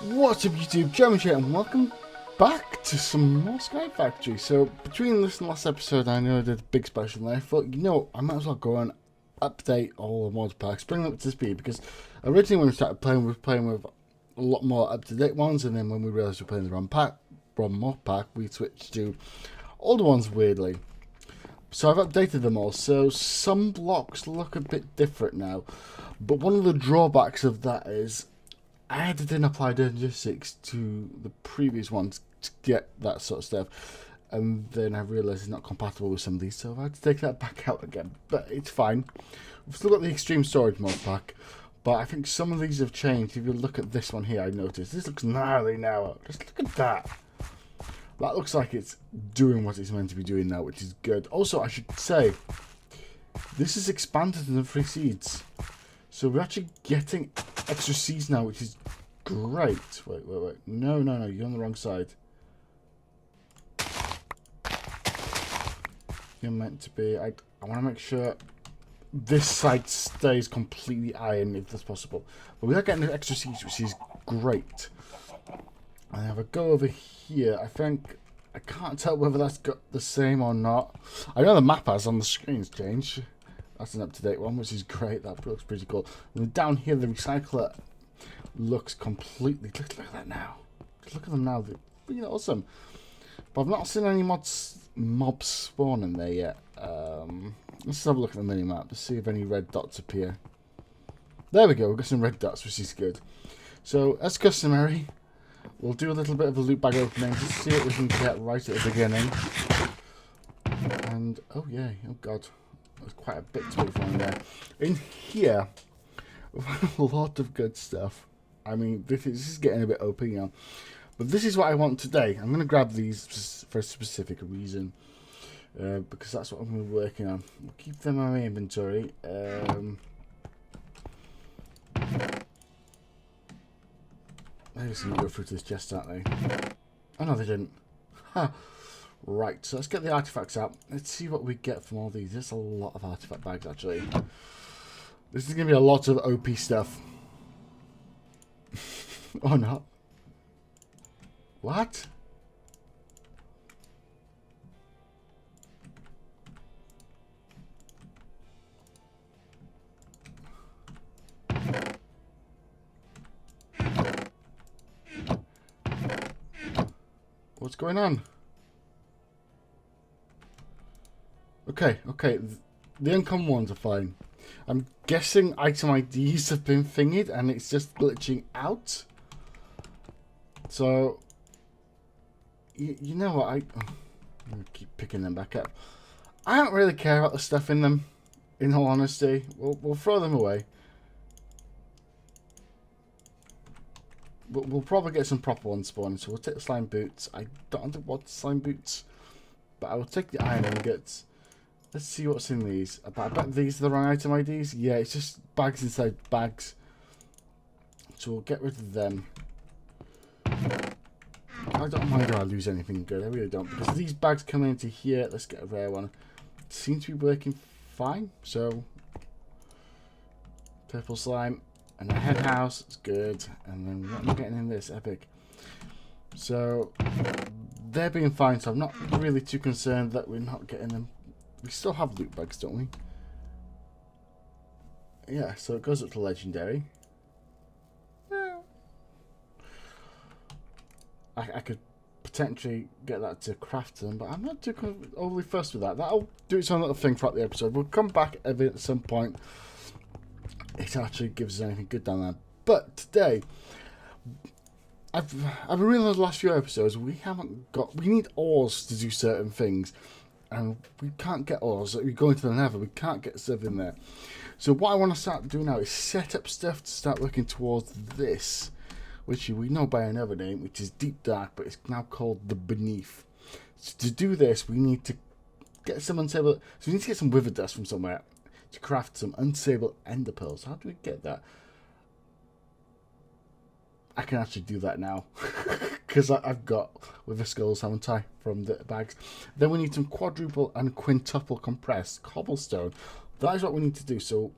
What's up YouTube, GermRage here, and welcome back to some more Sky Factory. So between this and last episode I know I did a big special and I thought, you know, I might as well go and update all the mod packs, bring them up to speed, because originally when we started playing we were playing with a lot more up-to-date ones, and then when we realised we were playing the wrong mod pack, we switched to older ones weirdly. So I've updated them all, so some blocks look a bit different now, but one of the drawbacks of that is I didn't apply Danger 6 to the previous ones to get that sort of stuff, and then I realised it's not compatible with some of these, so I had to take that back out again, but it's fine. We've still got the Extreme Storage mod pack, but I think some of these have changed. If you look at this one here, I noticed this looks gnarly now. Just look at that. That looks like it's doing what it's meant to be doing now, which is good. Also, I should say, this is expanded in the free seeds. So we're actually getting extra seeds now, which is great. Wait. No, you're on the wrong side. You're meant to be. I want to make sure this side stays completely iron if that's possible. But we are getting extra seeds, which is great. And if I go over here, I can't tell whether that's got the same or not. I know the map has on the screen's changed. That's an up-to-date one, which is great. That looks pretty cool. And then down here, the recycler looks completely... Look at that now. Just look at them now. They're really awesome. But I've not seen any mobs spawn in there yet. Let's have a look at the mini-map to see if any red dots appear. There we go. We've got some red dots, which is good. So, as customary, we'll do a little bit of a loot bag opening to see what we can get right at the beginning. And, oh yeah, oh god. There's quite a bit to be found there. In here, we've had a lot of good stuff. I mean, this is getting a bit OP now. But this is what I want today. I'm going to grab these for a specific reason. Because that's what I'm going to be working on. We'll keep them in my inventory. Maybe just going to go through to this chest, aren't they? Oh no, they didn't. Ha! Right, so let's get the artifacts out. Let's see what we get from all these. There's a lot of artifact bags, actually. This is going to be a lot of OP stuff. Or not. What? What's going on? Okay. The uncommon ones are fine. I'm guessing item IDs have been thingied and it's just glitching out. So, you know what? I'm going to keep picking them back up. I don't really care about the stuff in them, in all honesty. We'll throw them away. We'll probably get some proper ones spawning, so we'll take the slime boots. I don't want slime boots, but I will take the iron ingots. Let's see what's in these. I bet these are the wrong item IDs. Yeah, it's just bags inside bags. So we'll get rid of them. I don't mind if I lose anything good. I really don't. Because these bags come into here. Let's get a rare one. It seems to be working fine. So, purple slime. And the head house. It's good. And then what am I getting in this? Epic. So, they're being fine. So I'm not really too concerned that we're not getting them. We still have loot bags, don't we? Yeah, so it goes up to legendary. Yeah. I could potentially get that to craft them, but I'm not too overly fussed with that. That'll do its own little thing throughout the episode. We'll come back at some point. It actually gives us anything good down there. But today, I've been realizing the last few episodes we need ores to do certain things. And we can't get ores. We go into the nether, we can't get stuff in there. So what I want to start doing now is set up stuff to start working towards this, which we know by another name, which is Deep Dark, but it's now called the Beneath. So to do this, we need to get some unstable. So we need to get some wither dust from somewhere to craft some unstable ender pearls. How do we get that? I can actually do that now because I've got wither skulls, haven't I, from the bags. Then we need some quadruple and quintuple compressed cobblestone. That is what we need to do. So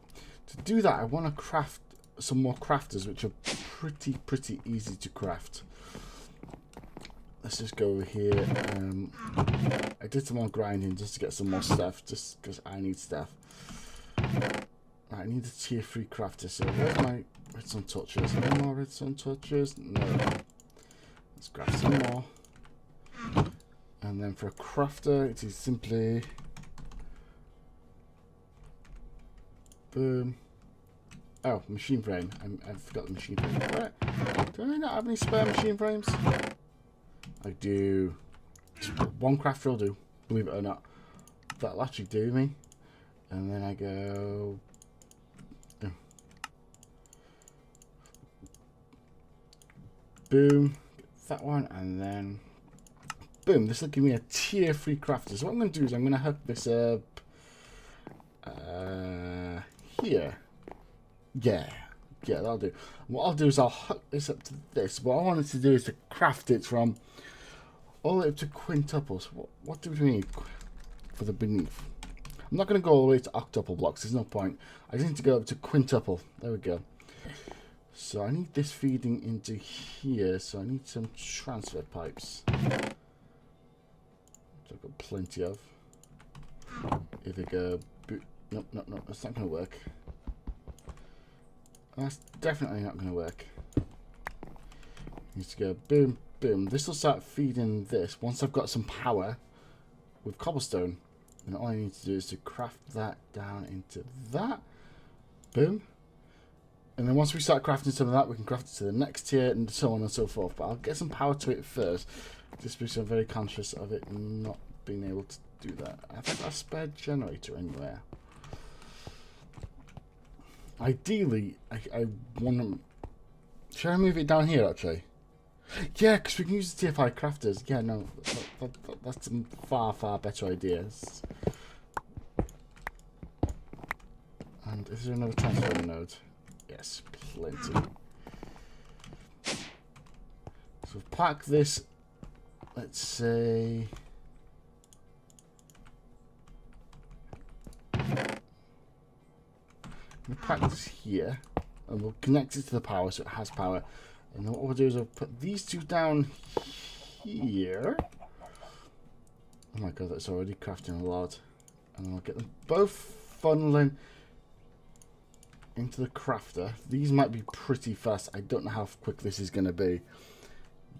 to do that, I want to craft some more crafters, which are pretty easy to craft. Let's just go over here. I did some more grinding just to get some more stuff, just because I need stuff. Right, I need a tier 3 crafter. So where's my redstone torches? No more redstone torches? No. Let's craft some more. And then for a crafter, it is simply boom. Oh, machine frame. I forgot the machine frame. Right. Do I not have any spare machine frames? I do. One crafter will do, believe it or not. That'll actually do me. And then I go. Boom. Get that one, and then boom. This will give me a tier 3 crafter. So what I'm going to do is I'm going to hook this up here. Yeah, that'll do. What I'll do is I'll hook this up to this. What I wanted to do is to craft it from all the way up to quintuples. What do we need for the beneath? I'm not going to go all the way to octuple blocks. There's no point. I just need to go up to quintuple. There we go. So I need this feeding into here. So I need some transfer pipes, which I've got plenty of. Here we go. No, that's not going to work. That's definitely not going to work. Needs to go boom, boom. This will start feeding this. Once I've got some power with cobblestone, then all I need to do is to craft that down into that. Boom. And then once we start crafting some of that, we can craft it to the next tier and so on and so forth. But I'll get some power to it first, just because I'm very conscious of it not being able to do that. I've got a spare generator anywhere. Ideally, I want to... Should I move it down here, actually? Yeah, because we can use the tier 5 crafters. Yeah, no, that's a far better idea. And is there another transfer node? Yes, plenty. So pack this, let's say... We'll pack this here, and we'll connect it to the power so it has power. And then what we'll do is we'll put these two down here. Oh my god, that's already crafting a lot. And then we'll get them both funneling into the crafter. These might be pretty fast. I don't know how quick this is going to be.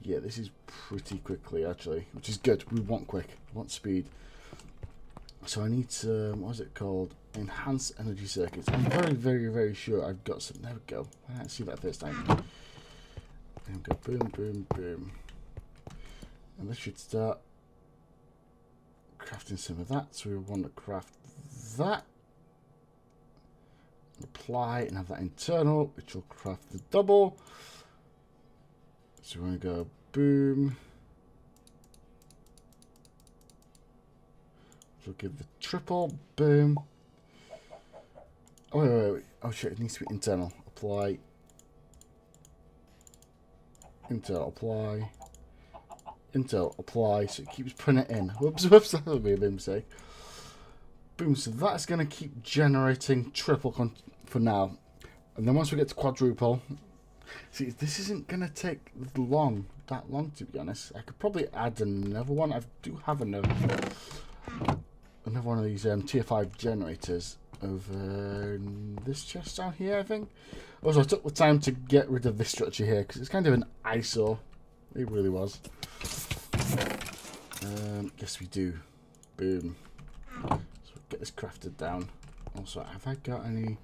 Yeah, this is pretty quickly actually, which is good. We want quick, we want speed. So I need some, what is it called? Enhanced energy circuits. I'm very sure I've got some. There we go. I didn't see that first time. And go boom, boom, boom. And this should start crafting some of that. So we want to craft that. Apply and have that internal, which will craft the double. So we're going to go boom. Which will give the triple, boom. Oh, wait. Oh shit, it needs to be internal. Apply. Internal, apply. Internal, apply. So it keeps putting it in. Whoops, that'll be a big mistake. Boom, so that's going to keep generating triple for now. And then once we get to quadruple, see, this isn't going to take that long to be honest. I could probably add another one. I do have another one of these tier 5 generators over this chest down here, I think. Also, I took the time to get rid of this structure here because it's kind of an eyesore. It really was. Yes, we do. Boom. Get this crafted down. Also, have I got any?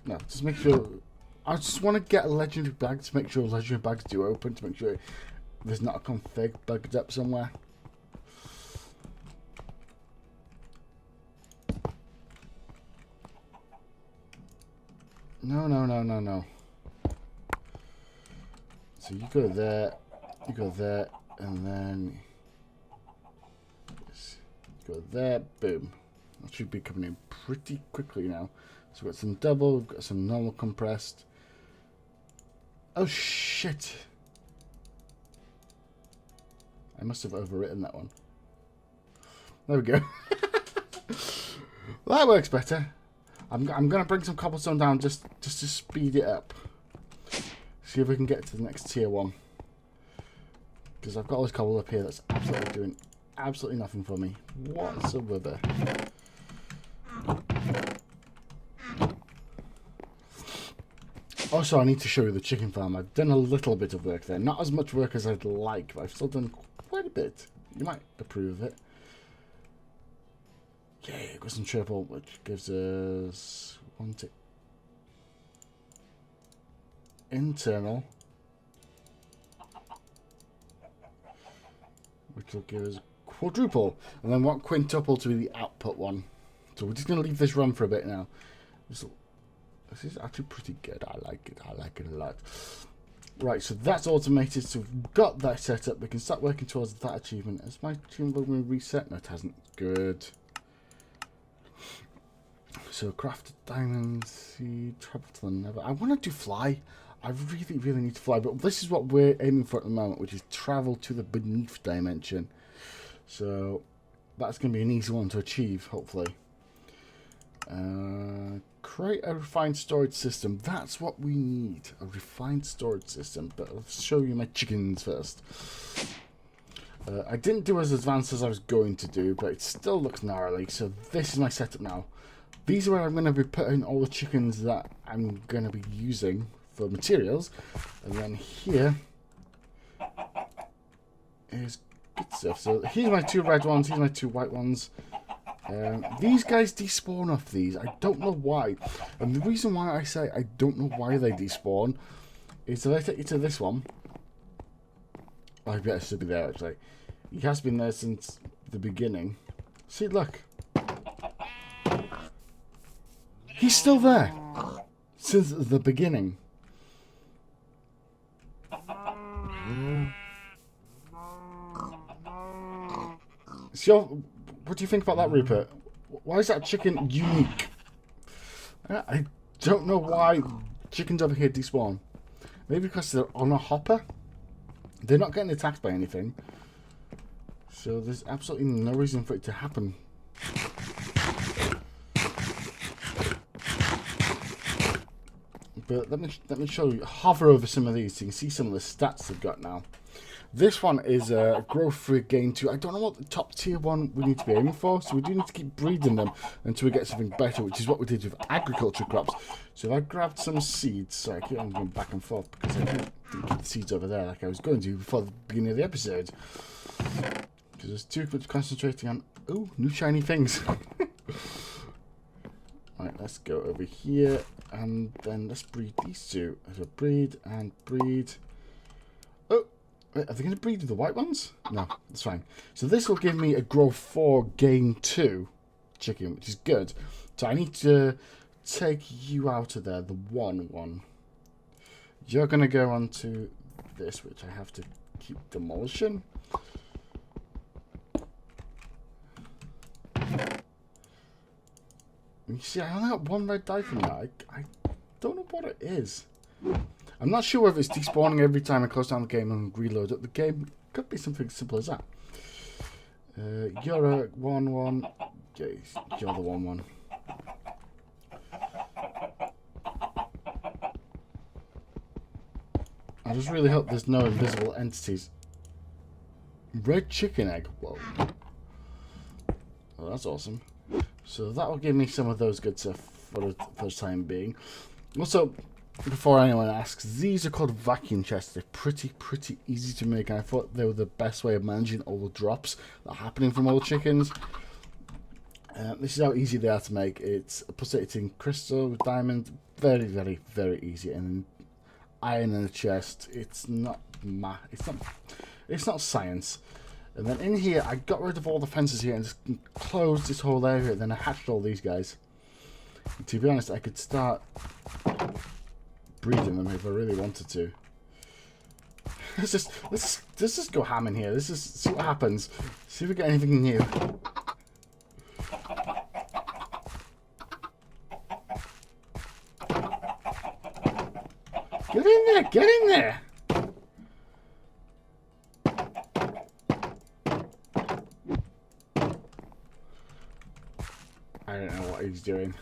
No, just make sure. I just want to get a legendary bag to make sure legendary bags do open, to make sure there's not a config bugged up somewhere. No. So you go there, and then go there, boom. That should be coming in pretty quickly now. So we've got some double, we've got some normal compressed. Oh shit! I must have overwritten that one. There we go. That works better. I'm going to bring some cobblestone down just to speed it up. See if we can get to the next tier 1. Because I've got all this cobble up here that's absolutely doing absolutely nothing for me whatsoever. Also, I need to show you the chicken farm. I've done a little bit of work there. Not as much work as I'd like, but I've still done quite a bit. You might approve of it. Yay, it goes in triple, which gives us one tick. Internal. Which will give us quadruple. And then want quintuple to be the output one. So we're just going to leave this run for a bit now. This is actually pretty good. I like it. I like it a lot. Right, so that's automated. So we've got that set up. We can start working towards that achievement. Has my achievement been reset? No, it hasn't. Good. So crafted diamonds. Travel to the nether. I want to do fly. I really, really need to fly. But this is what we're aiming for at the moment, which is travel to the beneath dimension. So that's going to be an easy one to achieve, hopefully. Create a refined storage system. That's what we need. A refined storage system. But I'll show you my chickens first. I didn't do as advanced as I was going to do, but it still looks gnarly. So this is my setup now. These are where I'm going to be putting all the chickens that I'm going to be using for materials. And then here is good stuff. So here's my 2 red ones. Here's my 2 white ones. These guys despawn off these. I don't know why. And the reason why I say I don't know why they despawn is if I take you to this one. I bet it should be there actually. He has been there since the beginning. See, look. He's still there since the beginning. So, what do you think about that, Rupert? Why is that chicken unique? I don't know why chickens over here despawn. Maybe because they're on a hopper. They're not getting attacked by anything. So there's absolutely no reason for it to happen. But let me show you. Hover over some of these so you can see some of the stats they've got now. This one is growth for gain 2. I don't know what the top tier one we need to be aiming for, so we do need to keep breeding them until we get something better, which is what we did with agriculture crops. So if I grabbed some seeds, sorry, I keep on going back and forth because I didn't keep the seeds over there like I was going to before the beginning of the episode. Because there's too much concentrating on, ooh, new shiny things. Right, let's go over here and then let's breed these 2. So breed and breed. Oh, are they going to breed with the white ones? No, that's fine. So this will give me a growth 4 gain 2 chicken, which is good. So I need to take you out of there, the 1. You're going to go on to this, which I have to keep demolishing. You see, I only got 1 red dye from that. I don't know what it is. I'm not sure if it's despawning every time I close down the game and reload it. The game could be something simple as that. You're a 1-1. Yeah, you're the 1-1. I just really hope there's no invisible entities. Red chicken egg. Whoa. Well, that's awesome. So that will give me some of those good stuff for the first time being. Also, before anyone asks, these are called vacuum chests. They're pretty easy to make. I thought they were the best way of managing all the drops that are happening from all the chickens. This is how easy they are to make. It's pulsating crystal with diamond. Very easy. And iron in a chest. It's not science. And then in here, I got rid of all the fences here and just closed this whole area. Then I hatched all these guys. And to be honest, I could start breeding them if I really wanted to. Let's just go ham in here. Let's just see what happens. See if we get anything new. Get in there! Get in there! I don't know what he's doing.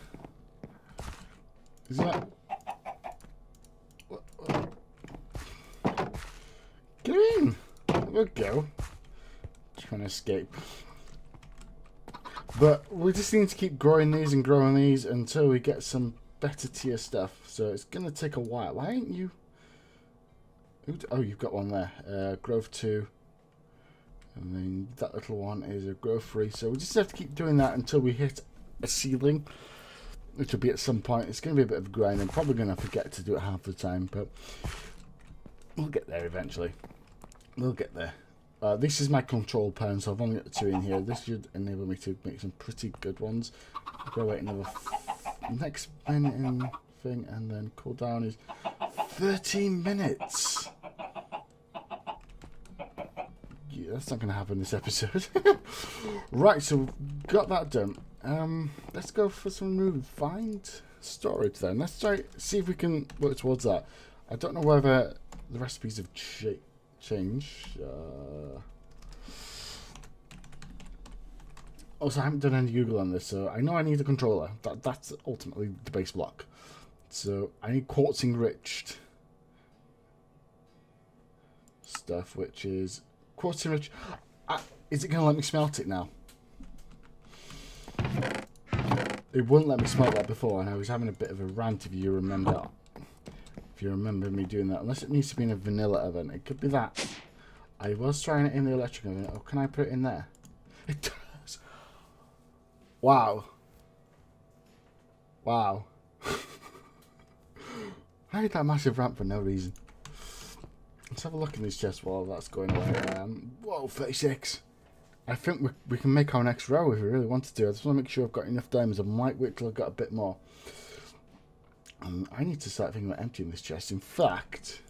Is that... Get in! There we go. Trying to escape. But we just need to keep growing these and growing these until we get some better tier stuff. So it's going to take a while. Why ain't you... Oh, you've got one there. Growth 2. And then that little one is a growth 3. So we just have to keep doing that until we hit a ceiling, which will be at some point. It's going to be a bit of a grind. I'm probably going to forget to do it half the time, but we'll get there eventually. We'll get there. This is my control pen, so I've only got 2 in here. This should enable me to make some pretty good ones. I'll go wait another next minute in thing, and then cooldown is 13 minutes. Yeah, that's not going to happen this episode. Right, so we've got that done. Let's go for some refined storage then. Let's try see if we can work towards that. I don't know whether the recipes have changed. Also, I haven't done any Google on this, so I know I need a controller. That's ultimately the base block. So I need quartz enriched stuff, which is quartz enriched. Is it going to let me smelt it now? It wouldn't let me smelt that before, and I was having a bit of a rant if you remember. If you remember me doing that, unless it needs to be in a vanilla oven, it could be that. I was trying it in the electric oven. Oh, can I put it in there? It does. Wow. Wow. I had that massive rant for no reason. Let's have a look in this chest while that's going away. Whoa, 36. I think we can make our next row if we really wanted to. I just want to make sure I've got enough diamonds. I might wait till I've got a bit more. I need to start thinking about emptying this chest. In fact,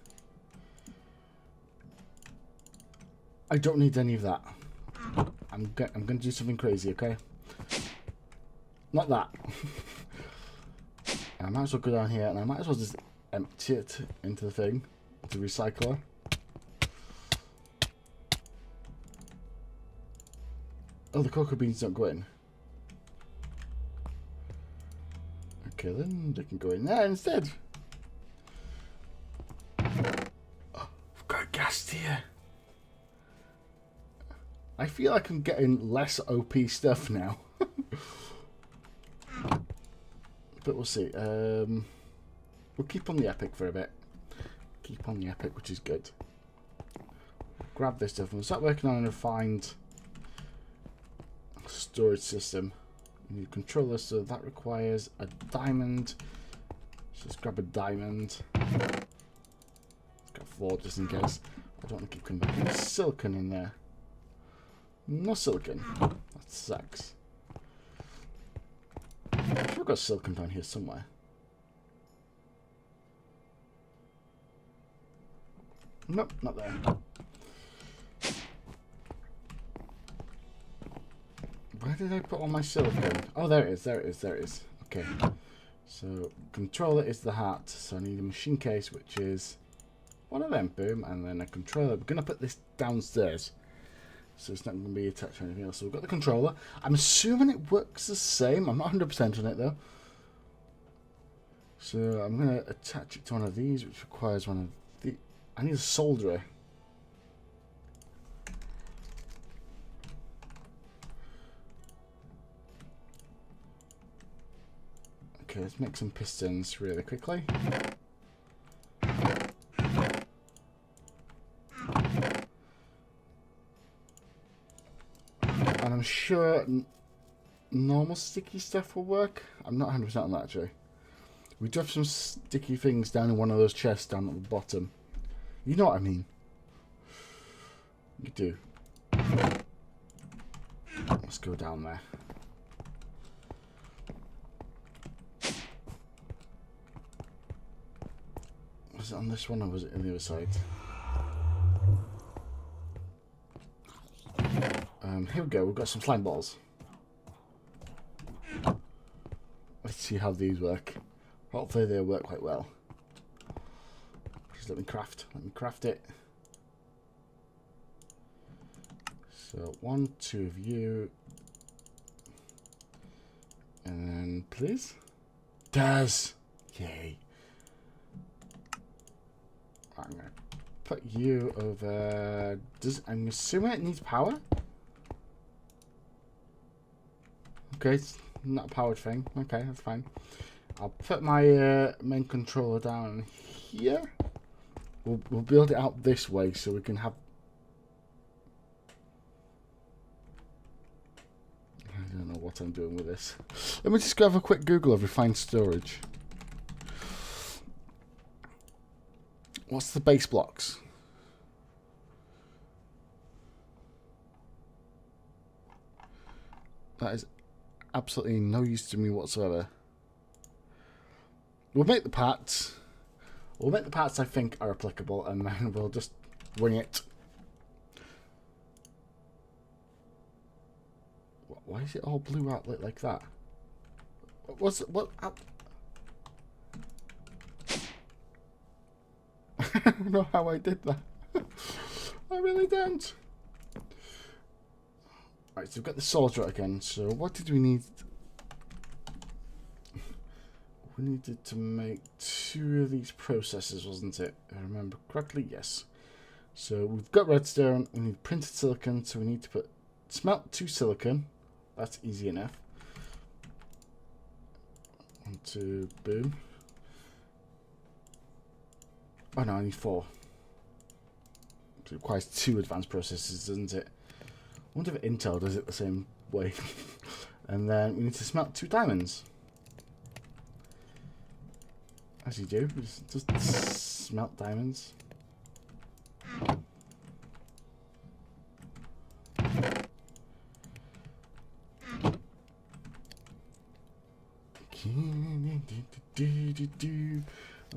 I don't need any of that. I'm going to do something crazy, okay? Not that. I might as well go down here, and I might as well just empty it into the thing, into the recycler. Oh, the cocoa beans don't go in. Okay, then they can go in there instead. Oh, I've got a gas tier. I feel like I'm getting less OP stuff now. But we'll see. We'll keep on the epic for a bit. Keep on the epic, which is good. Grab this stuff and we'll start working on a refined storage system. We need a controller, so that requires a diamond. So let's grab a diamond. Let's got 4 just in case. I don't want to keep coming back. There's silicon in there. No silicon. That sucks. I've got silicon down here somewhere. Nope, not there. Where did I put all my silicon? Oh, there it is, there it is, there it is. Okay. So, controller is the heart. So I need a machine case, which is one of them. Boom. And then a controller. We're going to put this downstairs, so it's not going to be attached to anything else. So we've got the controller. I'm assuming it works the same. I'm not 100% on it, though. So I'm going to attach it to one of these, which requires one of the... I need a solderer. Okay, let's make some pistons really quickly. And I'm sure normal sticky stuff will work. I'm not 100% on that, actually. We do have some sticky things down in one of those chests down at the bottom. You know what I mean. You do. Let's go down there. Was it on this one or was it on the other side? Here we go. We've got some slime balls. Let's see how these work. Hopefully they work quite well. Just let me craft. Let me craft it. So 1, 2 of you. And then please. Does. Yay. I'm going to put you over... I'm assuming it needs power? Okay, it's not a powered thing. Okay, that's fine. I'll put my main controller down here. We'll build it out this way so we can have... I don't know what I'm doing with this. Let me just go have a quick Google of refined storage. What's the base blocks? That is absolutely no use to me whatsoever. We'll make the parts. We'll make the parts I think are applicable, and then we'll just wing it. Why is it all blue outlet like that? What's what? I don't know how I did that. I really don't. Right, so we've got the solder again. So what did we need? We needed to make 2 of these processes, wasn't it? If I remember correctly, yes. So we've got redstone, we need printed silicon, so we need to put smelt 2 silicon. That's easy enough. 1, 2, boom. Oh no, I need 4. It requires 2 advanced processes, doesn't it? I wonder if Intel does it the same way. And then we need to smelt 2 diamonds. As you do, just smelt diamonds.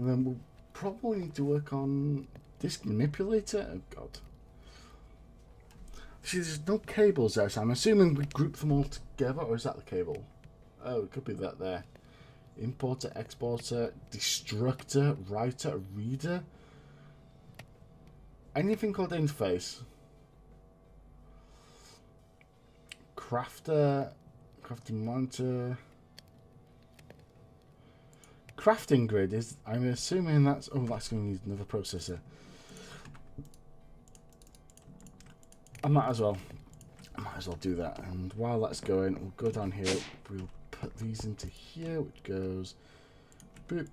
And then we'll probably need to work on disk manipulator. Oh god. See, there's no cables there, so I'm assuming we group them all together, or is that the cable? Oh, it could be that there. Importer, exporter, destructor, writer, reader. Anything called interface. Crafter, crafting monitor. Crafting grid is, I'm assuming that's, oh, that's going to need another processor. I might as well do that. And while that's going, we'll go down here, we'll put these into here, which goes boop,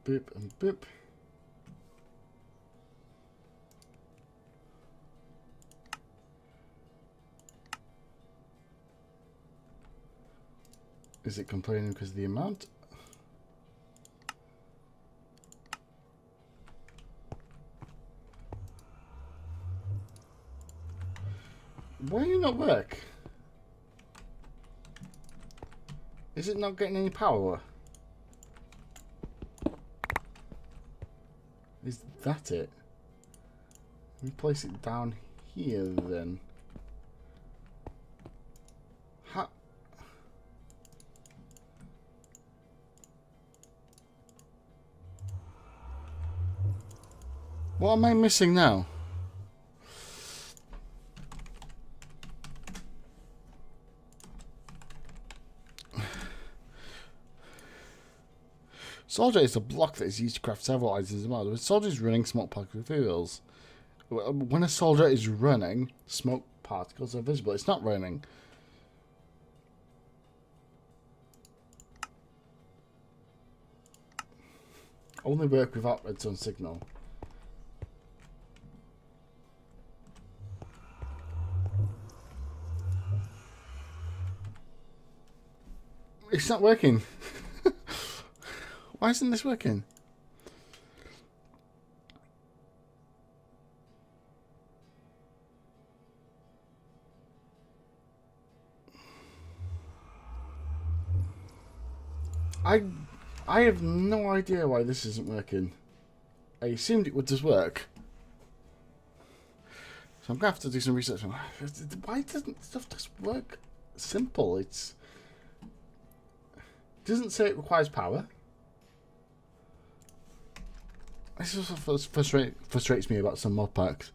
boop, and boop. Is it complaining because of the amount? Why do you not work? Is it not getting any power? Is that it? Let me place it down here then. How? What am I missing now? Soldier is a block that is used to craft several items as well. When a soldier is running, smoke particles materials. When a soldier is running, smoke particles are visible. It's not running. Only work without redstone signal. It's not working. Why isn't this working? I have no idea why this isn't working. I assumed it would just work. So I'm going to have to do some research on why doesn't stuff just work simple? It doesn't say it requires power. This is what frustrates me about some mod packs.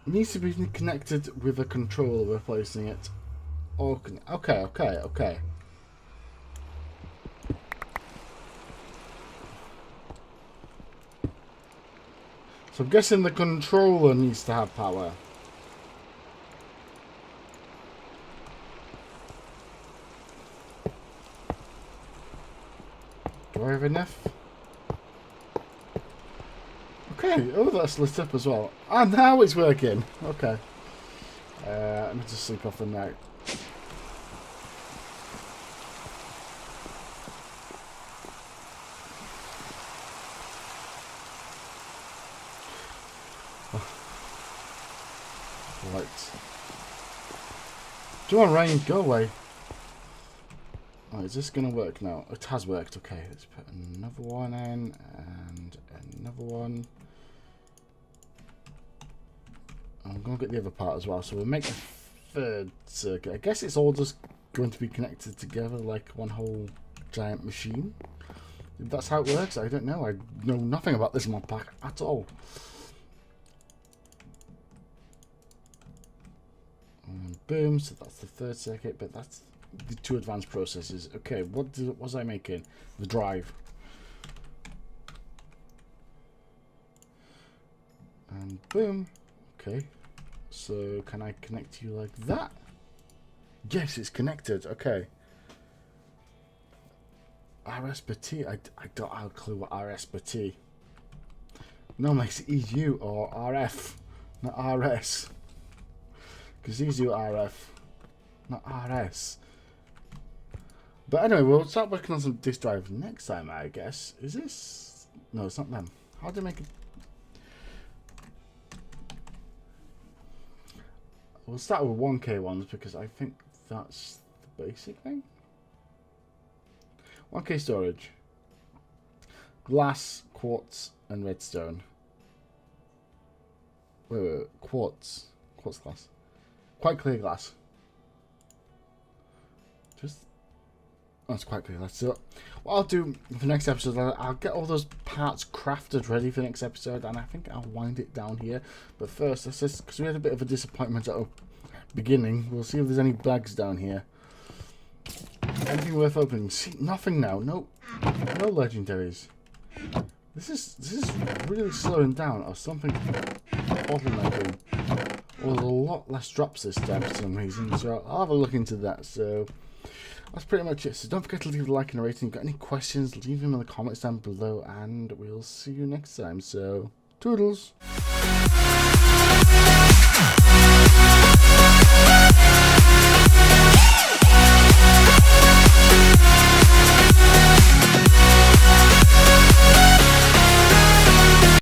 It needs to be connected with a controller replacing it. Okay. So I'm guessing the controller needs to have power. Do I have enough? Okay, oh, that's lit up as well. And now it's working. Okay. Let me just sleep off the night. Right. Come on, rain, go away. Oh, is this going to work now? It has worked. Okay, let's put another one in and another one. I'm going to get the other part as well. So we'll make a third circuit. I guess it's all just going to be connected together like one whole giant machine. If that's how it works, I don't know. I know nothing about this mod pack at all. And boom, so that's the third circuit, but that's the two advanced processes. Okay, what was I making? The drive. And boom. Okay. So can I connect you like that? Yes, it's connected. Okay. RS per T. I don't have a clue what RS per T. Normally it's EU or RF, not RS. Because these do RF, not RS. But anyway, we'll start working on some disk drives next time, I guess. Is this? No, it's not them. How do I make it? We'll start with 1K ones because I think that's the basic thing. 1K storage. Glass, quartz, and redstone. Wait. Quartz. Quartz glass. Quite clear glass. Oh, it's quite clear. So what I'll do for the next episode, I'll get all those parts crafted ready for the next episode, and I think I'll wind it down here. But first, let's just, because we had a bit of a disappointment at the beginning, we'll see if there's any bags down here. Anything worth opening? See, nothing now. No legendaries. This is really slowing down, or something bottlenecking. Well, there's a lot less drops this time for some reason, so I'll have a look into that. So that's pretty much it. So don't forget to leave a like and a rating. If you've got any questions, leave them in the comments down below, and we'll see you next time. So toodles.